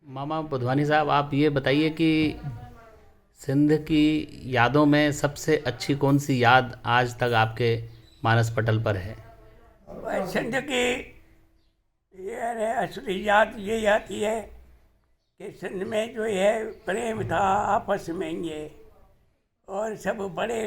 मामा बुधवानी साहब, आप ये बताइए कि सिंध की यादों में सबसे अच्छी कौन सी याद आज तक आपके मानस पटल पर है? सिंध की ये असली याद ये आती है कि सिंध में जो है प्रेम था आपस में ये, और सब बड़े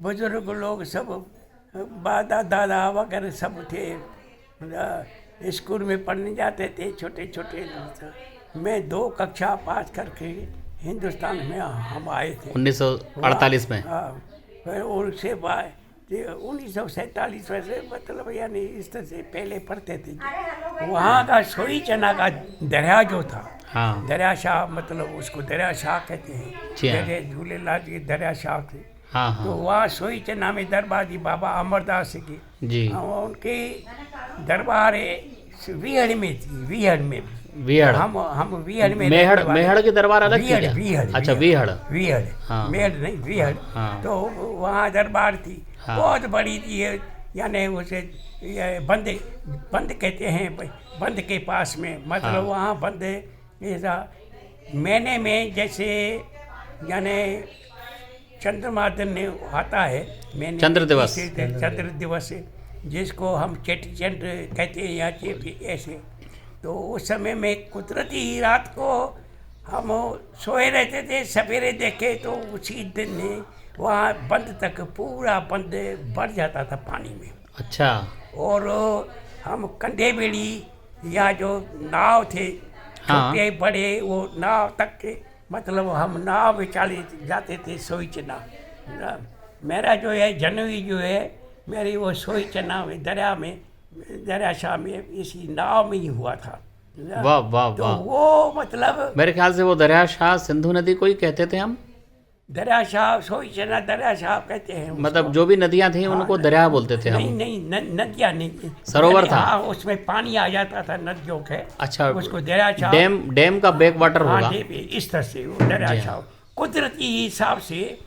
बुजुर्ग लोग सब दादा दादा वगैरह सब थे। स्कूल में पढ़ने जाते थे छोटे छोटे। मैं 2 कक्षा पास करके हिंदुस्तान में हम आए थे 1948 में। हाँ, फिर उसके बाद 1947 वैसे मतलब यानी इस तरह से पहले पढ़ते थे। वहाँ का सोई चना का दरिया जो था, हाँ दरिया शाह, मतलब उसको दरिया शाह कहते हैं। जी हाँ। मेरे झूलेलाल जी दरिया शाह थे। हाँ तो हाँ वहाँ सोई चना में दरबार जी बाबा अमरदास की, जी। उनकी दरबार विहड़ में थी। विहड़ में विहड़, हम विहड़ में मेहड़, रहने वाले। मेहड़ की दरबार अलग थी विहड़ क्या? विहड़ अच्छा विहड़। विहड़, हाँ। मेहड़ नहीं विहड़। हाँ। तो वहाँ दरबार थी, हाँ। बहुत बड़ी थी। यानी उसे ये बंद बंद कहते हैं, बंद के पास में, मतलब हाँ। वहाँ बंद ऐसा महीने में जैसे यानी चंद्रमा दिन आता है, मैंने चंद्र दिवस। चंद्र दिवस जिसको हम चेटी चंड कहते हैं या चेटी ऐसे। तो उस समय में कुदरती रात को हम सोए रहते थे, सवेरे देखे तो उसी दिन वहाँ बंद तक पूरा बंद बढ़ जाता था पानी में। अच्छा। और हम कंधे बेड़ी या जो नाव थे हाँ। छोटे बड़े, वो नाव तक के मतलब हम नाव में चले जाते थे सोई चना। मेरा जो है जन्म जो है मेरी वो सोई चना में दरिया शाह में इसी नाव में ही हुआ था। वाह वाह तो वाह। वो मतलब मेरे ख्याल से वो दरिया शाह सिंधु नदी को ही कहते थे हम। दरिया शाह सोई चना दरिया शाह कहते हैं उसको। मतलब जो भी नदियां थी उनको दरिया बोलते थे नहीं हम। नहीं नदियाँ नहीं, सरोवर था। हाँ, उसमें पानी आ जाता था नदियों के। अच्छा, उसको दरिया शाह, डैम का बैक वाटर हाँ, होगा। इस तरह से वो दरिया जी शाह। हाँ। कुदरती हिसाब से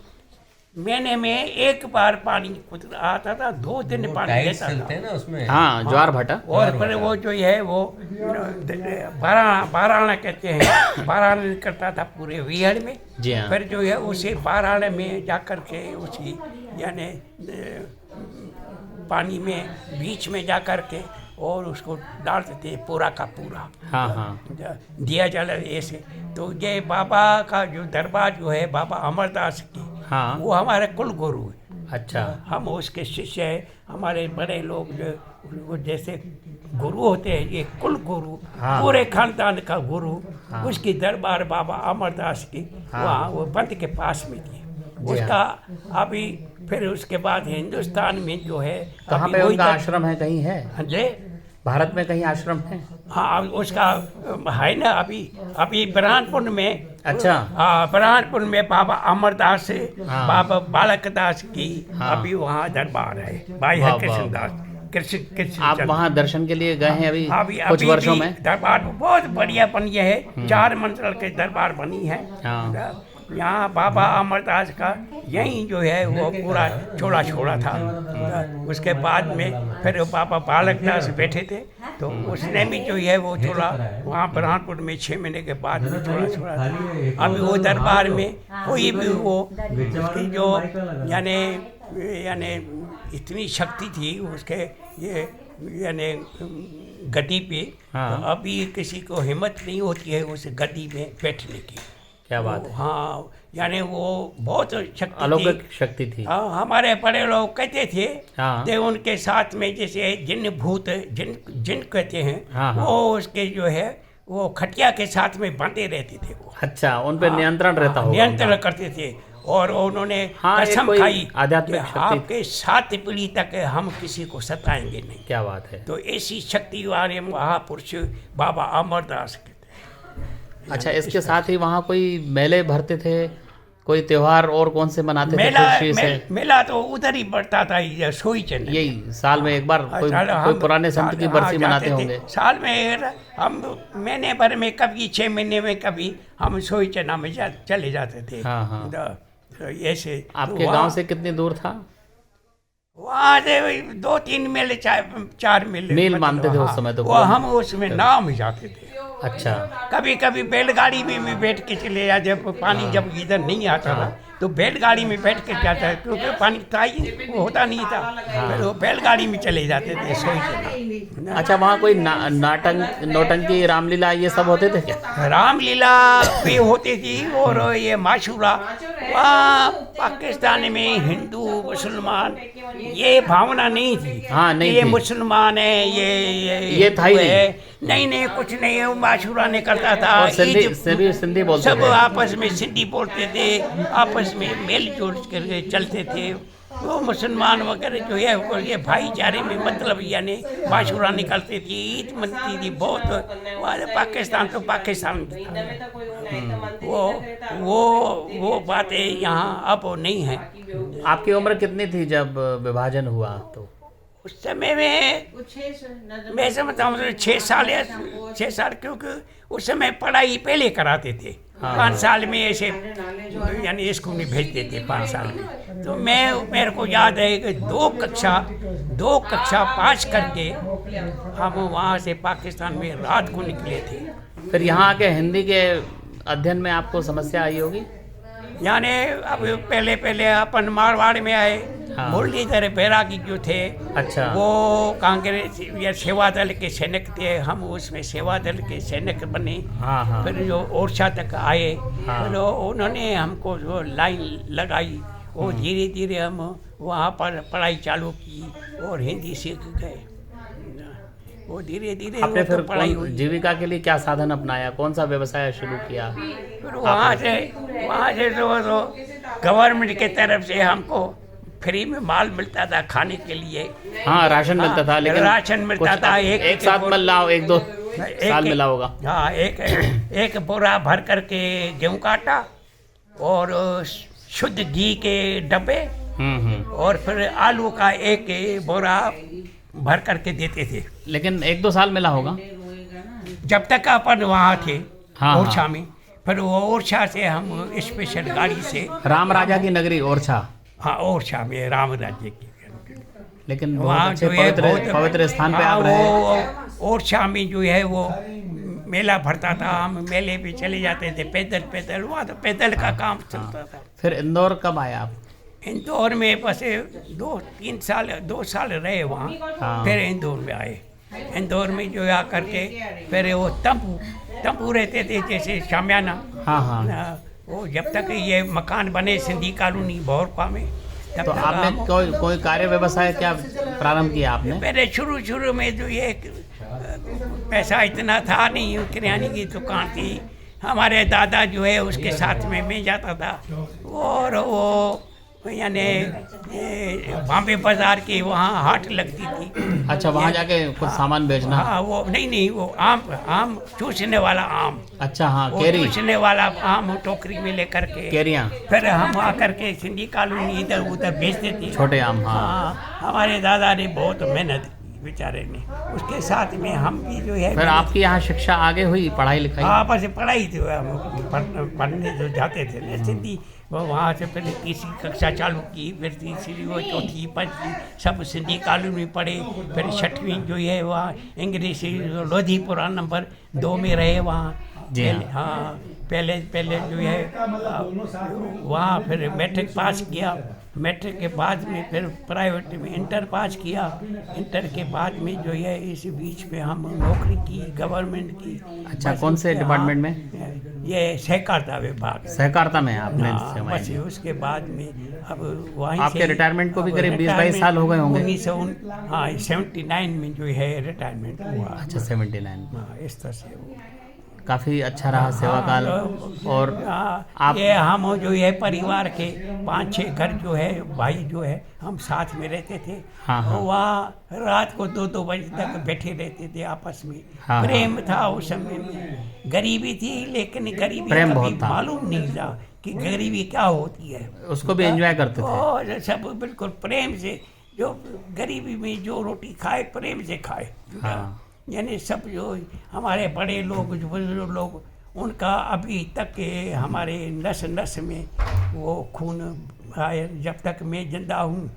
महीने में एक बार पानी आता था, 2 दिन पानी टाइल्स रहता चलते था। हैं ना उसमें। हाँ, ज्वार भाटा। और फिर वो जो है वो बाराना कहते हैं, बाराना निकलता था पूरे विहड़ में। जी हाँ। फिर जो है उसे बाराना में जाकर के उसी यानी पानी में बीच में जाकर के और उसको डालते थे पूरा का पूरा। हाँ हाँ दिया जल ऐसे। तो ये बाबा का जो दरबार जो है बाबा अमरदास की, हाँ। वो हमारे कुल गुरु है। अच्छा। हम उसके शिष्य हैं। हमारे बड़े लोग जो वो जैसे गुरु होते हैं, ये कुल गुरु, हाँ। पूरे खानदान का गुरु। हाँ। उसकी दरबार बाबा अमरदास की, हाँ। वहाँ वो बंद के पास में थी। जी उसका अभी फिर उसके बाद हिंदुस्तान में जो है कहाँ अभी पे वही उनका तक- आश्रम है? कहीं है हाँ जी, भारत में कहीं आश्रम है? हाँ, उसका है ना अभी बुरहानपुर में। अच्छा। हाँ, बुरहानपुर में बाबा अमरदास, हाँ। बाबा बालक दास की हाँ। अभी वहाँ दरबार है। भाई वाह, है वाह, कृष्ण दास, कृष्ण आप चंद्र। वहाँ दर्शन के लिए गए हैं अभी कुछ अभी वर्षों भी में? दरबार बहुत बढ़िया बनी है। 4 मंजिल के दरबार बनी है। हाँ। यहाँ बाबा अमरदास का यही जो है वो पूरा छोड़ा छोड़ा था। उसके बाद में फिर बाबा बालक दास बैठे थे, तो उसने भी जो है वो छोड़ा वहाँ बुरहानपुर में 6 महीने के बाद में छोड़ा था। अभी वो दरबार में कोई भी वो उसकी जो यानी इतनी शक्ति थी उसके ये यानी गद्दी पे। हाँ। तो अभी किसी को हिम्मत नहीं होती है उस गद्दी में बैठने की। क्या बात है। हाँ, यानी वो बहुत शक्ति अलौकिक थी। शक्ति थी। हाँ, हमारे बड़े लोग कहते थे हाँ। कि उनके साथ में जैसे जिन भूत जिन कहते हैं, हाँ, हाँ। वो उसके जो है वो खटिया के साथ में बंधे रहते थे वो। अच्छा, उन पे नियंत्रण रहता होगा नियंत्रण उनका। करते थे। और उन्होंने हाँ, ये कसम कोई खाई आध्यात्मिक कि शक्ति। आपके 7 पीढ़ी तक हम किसी को सताएंगे नहीं। क्या बात है। तो ऐसी शक्ति वाले महापुरुष बाबा अमरदास के थे। अच्छा, इसके साथ ही वहाँ कोई मेले भरते थे, कोई त्योहार और कौन से मनाते थे मेला खुशी से? मेला तो उधर ही बढ़ता था, ये सोई चंद। यही साल में एक बार कोई हम पुराने संत की बरसी जाते मनाते थे। होंगे। साल में हम महीने भर में कभी 6 महीने में कभी हम सोई चना में चले जाते थे। हाँ, हाँ। तो ऐसे आपके गांव से कितनी दूर था? वहाँ से 2-3 मील 4 मील मील मानते थे उस हाँ, समय तो वो हम उसमें नाव में जाते थे। अच्छा। कभी कभी बैलगाड़ी में भी बैठ के चले जाते, जब पानी जब इधर नहीं आता था तो बैलगाड़ी में बैठ के जाता है, क्योंकि पानी था ही वो होता नहीं था, फिर वो बैलगाड़ी में चले जाते थे सोई चले। अच्छा, वहाँ कोई नाटक नौटंकी रामलीला ये सब होते थे क्या? रामलीला भी होती थी, और ये माशूरा, वहाँ पाकिस्तान में हिंदू मुसलमान ये भावना नहीं थी। हाँ, नहीं ये थी। मुसलमान है, ये था ही हिंदू है। नहीं कुछ नहीं, वो माशूरा ने करता था। और सिंधी बोलते सब थे। आपस में सिंधी बोलते थे, आपस में मेल जोल करके चलते थे। वो मुसलमान वगैरह जो है वो ये भाईचारे में मतलब यानी माशूरा निकलती थी, ईद मनती थी बहुत। पाकिस्तान तो पाकिस्तान था। वो बातें यहाँ अब नहीं है। आपकी उम्र कितनी थी जब विभाजन हुआ? तो उस समय में मैं समझता हूँ 6 साल, क्योंकि उस समय पढ़ाई पहले कराते थे। 5 साल में ऐसे यानी स्कूल में भेजते थे 5 साल में। तो मेरे को याद है कि 2 कक्षा पास करके हम वहाँ से पाकिस्तान में रात को निकले थे। फिर यहाँ आके हिंदी के अध्ययन में आपको समस्या आई होगी? यानी अब पहले अपन मारवाड़ में आए। हाँ। मुरलीधर बैरागी जो थे, अच्छा। वो कांग्रेस या सेवा दल के सैनिक थे, हम उसमें सेवा दल के सैनिक बने। हाँ। फिर जो ओरछा तक आए, हाँ। फिर उन्होंने हमको जो लाइन लगाई, वो धीरे धीरे हम वहाँ पर पढ़ाई चालू की और हिंदी सीख गए। वो धीरे धीरे आपने फिर पढ़ाई हुई। जीविका के लिए क्या साधन अपनाया? कौन सा व्यवसाय शुरू किया? फिर वहाँ से तो गवर्नमेंट के तरफ से हमको फ्री में माल मिलता था खाने के लिए। हाँ, राशन मिलता था, लेकिन राशन मिलता था। एक साथ मिल रहा हो, 1-2 साल मिला होगा। हाँ, एक बोरा भर करके गेहूं का आटा और शुद्ध घी के डब्बे, और फिर आलू का एक बोरा भर करके देते थे। लेकिन 1-2 साल मिला होगा जब तक अपन वहाँ थे। हाँ, ओरछा में। फिर वो ओरछा से हम स्पेशल गाड़ी से राम राजा की नगरी ओरछा। हाँ, ओरछा में राम राज्य की। लेकिन बहुत वहाँ अच्छे जो है पवित्र स्थान पे हाँ, आप रहे। वो ओरछा में जो है वो मेला भरता था, हम मेले पे चले जाते थे पैदल। वहाँ तो पैदल का काम चलता था। फिर इंदौर कब आए आप? इंदौर में बस 2 साल रहे वहाँ। हाँ। फिर इंदौर में आए। इंदौर में जो आ करके फिर वो तंबू रहते थे, जैसे शामियाना। हाँ। वो जब तक ये मकान बने सिंधी कॉलोनी भौरपा में, तब तो तक आपने कोई कार्य व्यवसाय क्या प्रारंभ किया आपने? पहले शुरू में जो ये पैसा इतना था नहीं, किराने की दुकान थी। हमारे दादा जो है उसके साथ में मैं जाता था, और वो यानी बॉम्बे बाजार के वहाँ हाट लगती थी। अच्छा, वहाँ जाके कुछ सामान बेचना? हाँ, वो नहीं, वो आम चूसने वाला आम। अच्छा, हाँ, वो केरी। चूसने वाला आम टोकरी में लेकर के केरियाँ। फिर हम आकर के सिंधी कॉलोनी इधर उधर बेचते थे। छोटे आम। हाँ। हाँ, हमारे दादा ने बहुत मेहनत की बेचारे ने, उसके साथ में हम भी जो है। फिर आपकी यहाँ शिक्षा आगे हुई, पढ़ाई लिखाई? हाँ, बस पढ़ाई थी, हम पढ़ने जो जाते थे ना सिंधी, वो वहाँ से पहले 3री कक्षा चालू की, फिर 3री, वो 4th 5वीं सब सिंधी कॉलेज में पढ़े। फिर 6वीं जो है वहाँ अंग्रेजी लोधीपुरा नंबर 2 में रहे वहाँ। जी हाँ, पहले जो है वहाँ फिर मैट्रिक पास किया। मैट्रिक के बाद में फिर प्राइवेट में इंटर पास किया। इंटर के बाद में जो है इस बीच में हम नौकरी की गवर्नमेंट की। अच्छा, कौन से डिपार्टमेंट में? ये सहकारिता विभाग। सहकारिता में आपने सेवाएं बस दी। उसके बाद में अब वहीं आपके रिटायरमेंट को भी करीब 20-22 साल हो गए होंगे? 1979 में जो है रिटायरमेंट हुआ। अच्छा, 79। हाँ, इस तरह से वो काफ़ी अच्छा रहा सेवा काल। और आप ये हम जो है परिवार के 5-6 घर जो है भाई जो है हम साथ में रहते थे। हाँ। वहाँ रात को 2-2 बजे तक बैठे रहते थे आपस में। हाँ। प्रेम था उस समय में। गरीबी थी, लेकिन गरीबी प्रेम कभी बहुत था। मालूम नहीं था कि गरीबी क्या होती है। उसको भी एंजॉय करते थे। और सब बिल्कुल प्रेम से, जो गरीबी में जो रोटी खाए प्रेम से खाए। हाँ। यानी सब जो हमारे बड़े लोग, जो बुजुर्ग लोग, उनका अभी तक के हमारे नस नस में वो खून आए। जब तक मैं जिंदा हूँ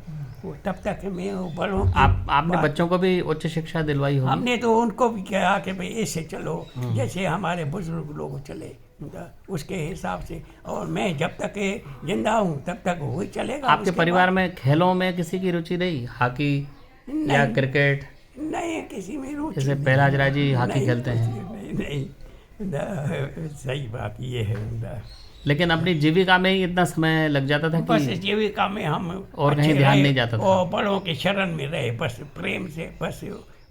वो तब तक मैं वो बड़ों की आपने बच्चों को भी उच्च शिक्षा दिलवाई होगी? हमने तो उनको भी कहा कि भाई ऐसे चलो जैसे हमारे बुजुर्ग लोग चले, उसके हिसाब से। और मैं जब तक जिंदा हूँ तब तक वही चलेगा। आपके परिवार में खेलों में किसी की रुचि रही, हॉकी या क्रिकेट? नहीं, किसी में रुचि जैसे नहीं। पहलाज जी हॉकी नहीं, खेलते हैं। नहीं, सही बात ये है। लेकिन अपनी जीविका में ही इतना समय लग जाता था बस कि जीविका में हम और कहीं अच्छे ध्यान रहे नहीं जाता था। और बड़ों के शरण में रहे, बस प्रेम से, बस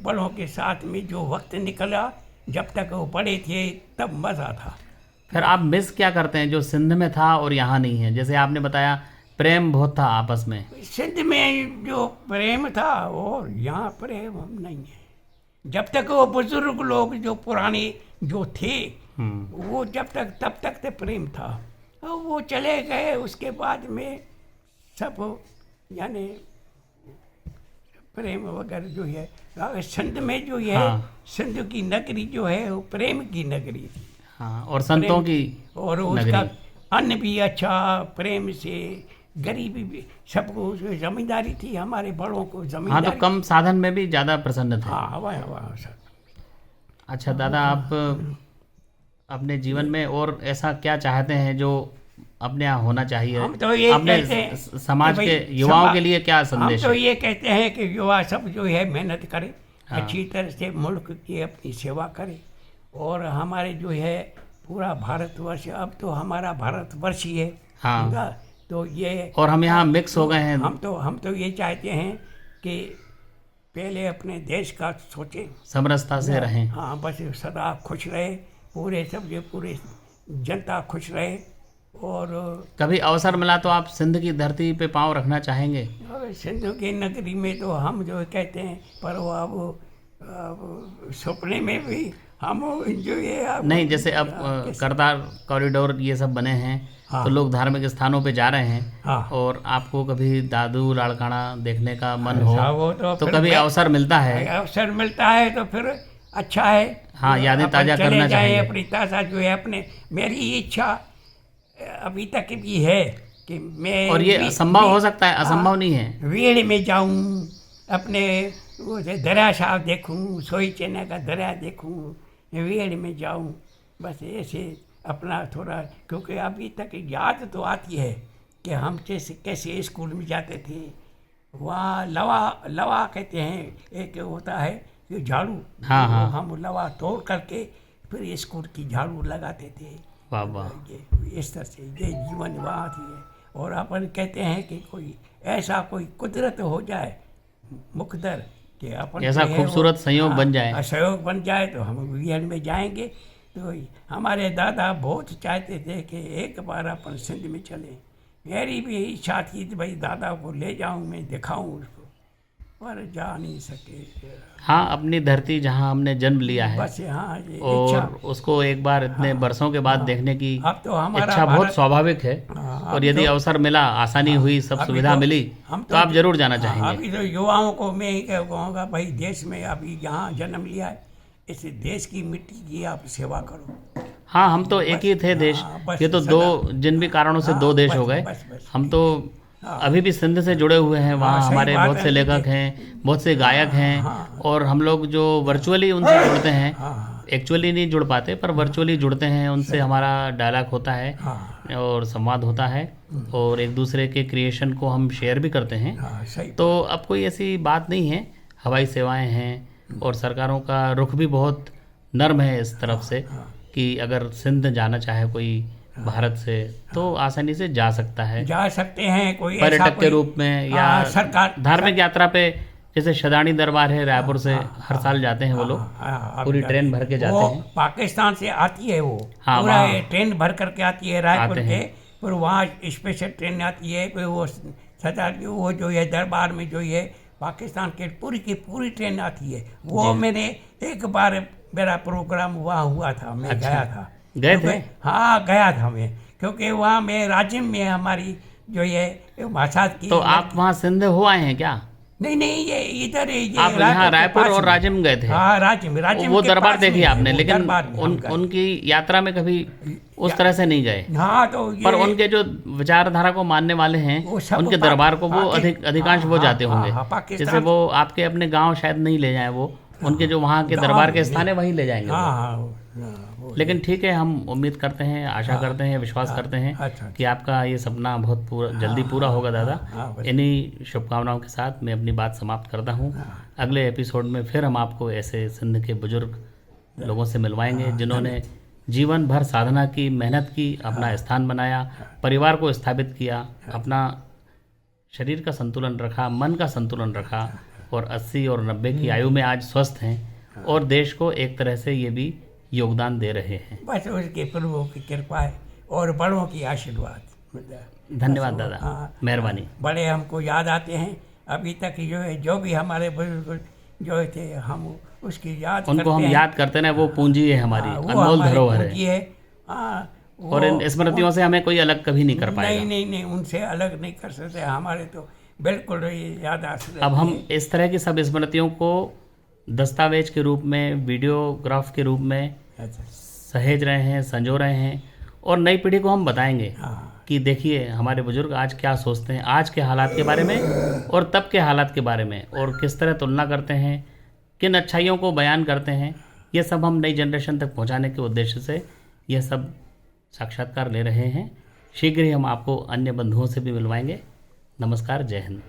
बड़ों के साथ में जो वक्त निकला जब तक वो बड़े थे तब मज़ा था। फिर आप मिस क्या करते हैं जो सिंध में था और यहाँ नहीं है? जैसे आपने बताया प्रेम बहुत था आपस में। सिंध में जो प्रेम था और यहाँ प्रेम हम नहीं है। जब तक वो बुजुर्ग लोग जो पुराने जो थे वो जब तक तब तक तो प्रेम था। और वो चले गए, उसके बाद में सब यानी प्रेम वगैरह जो है सिंध में जो है, हाँ। सिंध की नगरी जो है वो प्रेम की नगरी थी। हाँ, और संतों की और उसका नगरी। अन्न भी अच्छा, प्रेम से, गरीबी भी, सबको जमींदारी थी, हमारे बड़ों को हाँ, जमींदारी। तो कम साधन में भी ज़्यादा प्रसन्न थे। हाँ, वाह सर। अच्छा दादा, आप अपने जीवन में और ऐसा क्या चाहते हैं जो अपने यहाँ होना चाहिए? हम तो ये अपने कहते हैं समाज कि के भाई युवाओं के लिए क्या हम संदेश तो है? ये कहते हैं कि युवा सब जो है मेहनत करे, हाँ। अच्छी तरह से मुल्क की अपनी सेवा करे। और हमारे जो है पूरा भारतवर्ष, अब तो हमारा भारतवर्ष ही है। हाँ। समझा? तो ये और हम यहाँ मिक्स हो गए हैं। हम तो ये चाहते हैं कि पहले अपने देश का सोचें, समरसता से रहें। हाँ, बस सदा खुश रहे, पूरे सब जो पूरे जनता खुश रहे। और कभी अवसर मिला तो आप सिंध की धरती पे पांव रखना चाहेंगे? सिंधु की नगरी में तो हम जो कहते हैं, पर वो अब सपने में भी हम जो ये अब नहीं, जैसे अब करतार कॉरिडोर ये सब बने हैं, हाँ। तो लोग धार्मिक स्थानों पे जा रहे हैं। हाँ। और आपको कभी दादू लाड़काना देखने का मन हो वो तो फिर कभी अवसर मिलता है? अवसर मिलता है तो फिर अच्छा है। हाँ, यादें अपन ताजा चले करना जाएं चाहिए। अपनी ताज़ा जो है अपने, मेरी इच्छा अभी तक भी है कि मैं और ये संभव हो सकता है, असंभव नहीं है। वीड़ में जाऊं, अपने वो दरिया साहब देखूं, सोई चेना का दरिया देखूं, वीड़ में जाऊं, बस ऐसे अपना थोड़ा। क्योंकि अभी तक याद तो आती है कि हम कैसे स्कूल में जाते थे। वहाँ लवा कहते हैं, एक होता है ये झाड़ू। हाँ, हाँ। वो हम लवा तोड़ करके फिर स्कूल की झाड़ू लगाते थे। वाह वाह। ये इस तरह से ये जीवन वहाँ थी है। और अपन कहते हैं कि कोई ऐसा कोई कुदरत हो जाए मुकद्दर कि अपन ऐसा जो है खूबसूरत वो- संयोग बन जाए। संयोग बन जाए तो हम वीएन में जाएंगे। तो हमारे दादा बहुत चाहते थे कि एक बार अपन सिंध में चलें। मेरी भी इच्छा थी कि भाई दादा को ले जाऊं, मैं दिखाऊं उसको, पर जा नहीं सके। हाँ, अपनी धरती जहाँ हमने जन्म लिया है, बस हाँ, ये और इच्छा। उसको एक बार इतने बरसों के बाद देखने की अब तो हमारा इच्छा बहुत भारत- स्वाभाविक है। हाँ, अब और यदि तो- अवसर मिला, आसानी हुई, सब अभी सुविधा तो- मिली, हम तो आप जरूर जाना हाँ, चाहेंगे। अभी तो युवाओं को मैं ही कहूँगा भाई, देश में अभी यहाँ जन्म लिया है, इस देश की मिट्टी की आप सेवा करो। हाँ, हम तो एक ही थे देश। हाँ, बस ये तो दो, जिन भी कारणों से हाँ, दो देश बस, हो गए। बस। हम तो अभी भी सिंध से जुड़े हुए हैं। वहाँ सही हमारे बात बहुत है। से लेखक हैं, बहुत से गायक हैं। हाँ। और हम लोग जो वर्चुअली उनसे जुड़ते हैं, हाँ, एक्चुअली नहीं जुड़ पाते पर वर्चुअली जुड़ते हैं, उनसे हमारा डायलॉग होता है हाँ, और संवाद होता है, और एक दूसरे के क्रिएशन को हम शेयर भी करते हैं। हाँ, सही। तो अब कोई ऐसी बात नहीं है। हवाई सेवाएं हैं और सरकारों का रुख भी बहुत नर्म है इस तरफ से कि अगर सिंध जाना चाहे कोई भारत से तो आसानी से जा सकता है, जा सकते हैं। कोई ऐसा पर्यटक के कोई- रूप में या हाँ, सरकार धार्मिक यात्रा पे। जैसे शदानी दरबार है रायपुर से, हर साल जाते हैं वो लोग, हाँ, पूरी अब ट्रेन भर के जाते वो हैं। पाकिस्तान से आती है वो, हाँ, पूरा वहाँ- ये ट्रेन भर करके आती है रायपुर आते के। हैं। फिर वहाँ स्पेशल ट्रेन आती है, फिर वो वो जो है दरबार में जो है पाकिस्तान की पूरी ट्रेन आती है। वो मैंने एक बार मेरा प्रोग्राम वहाँ हुआ था, मैं अच्छा। गया था। गए थे? क्योंकि- हाँ, गया था मैं, क्योंकि वहाँ मैं राज्य में हमारी जो है भाषा की। तो आप वहाँ सिंध हो आए हैं क्या? नहीं नहीं, ये इधर ये आप यहाँ रायपुर और राजिम गए थे? हाँ, राजिम वो के दरबार पास देखी में, आपने, वो लेकिन दरबार में हम गए। उनकी यात्रा में कभी उस तरह से नहीं गए। हाँ, तो ये पर उनके जो विचारधारा को मानने वाले हैं वो सब उनके दरबार को वो अधिकांश वो हाँ, जाते हाँ, होंगे। हाँ, पाकिस्तान- जैसे वो आपके अपने गांव शायद नहीं ले जाएं, वो उनके जो वहाँ के दरबार के स्थान है वहीं ले जाएंगे वो। हाँ हाँ वो लेकिन ठीक है, हम उम्मीद करते हैं, आशा करते हैं, विश्वास करते हैं अच्छा, कि आपका ये सपना बहुत जल्दी पूरा होगा दादा। हाँ, बस। इन्हीं शुभकामनाओं के साथ मैं अपनी बात समाप्त करता हूँ। अगले एपिसोड में फिर हम आपको ऐसे सिंध के बुजुर्ग लोगों से मिलवाएंगे जिन्होंने जीवन भर साधना की, मेहनत की, अपना स्थान बनाया, परिवार को स्थापित किया, अपना शरीर का संतुलन रखा, मन का संतुलन रखा और 80 और 90 की आयु में आज स्वस्थ हैं और देश को एक तरह से ये भी योगदान दे रहे हैं। बस उसके प्रभु की कृपा है और बड़ों की आशीर्वाद। धन्यवाद दादा, हाँ, मेहरबानी। बड़े हमको याद आते हैं अभी तक, जो है जो भी हमारे बुजुर्ग जो थे हम उसकी याद उनको करते हम हैं। याद करते हैं, वो पूंजी है हमारी, हाँ, वो अनमोल हमारी धरोहर पूंजी है। है। हाँ, और इन स्मृतियों से हमें कोई अलग कभी नहीं कर नहीं पाएगा। नहीं नहीं, उनसे अलग नहीं कर सकते हमारे, तो बिल्कुल ये याद आ सकते। अब हम इस तरह की सब स्मृतियों को दस्तावेज के रूप में, वीडियोग्राफ के रूप में अच्छा, सहेज रहे हैं, संजो रहे हैं और नई पीढ़ी को हम बताएंगे हाँ कि देखिए हमारे बुजुर्ग आज क्या सोचते हैं, आज के हालात के बारे में और तब के हालात के बारे में, और किस तरह तुलना करते हैं, किन अच्छाइयों को बयान करते हैं। ये सब हम नई जनरेशन तक पहुंचाने के उद्देश्य से यह सब साक्षात्कार ले रहे हैं। शीघ्र ही हम आपको अन्य बंधुओं से भी मिलवाएंगे। नमस्कार, जय हिंद।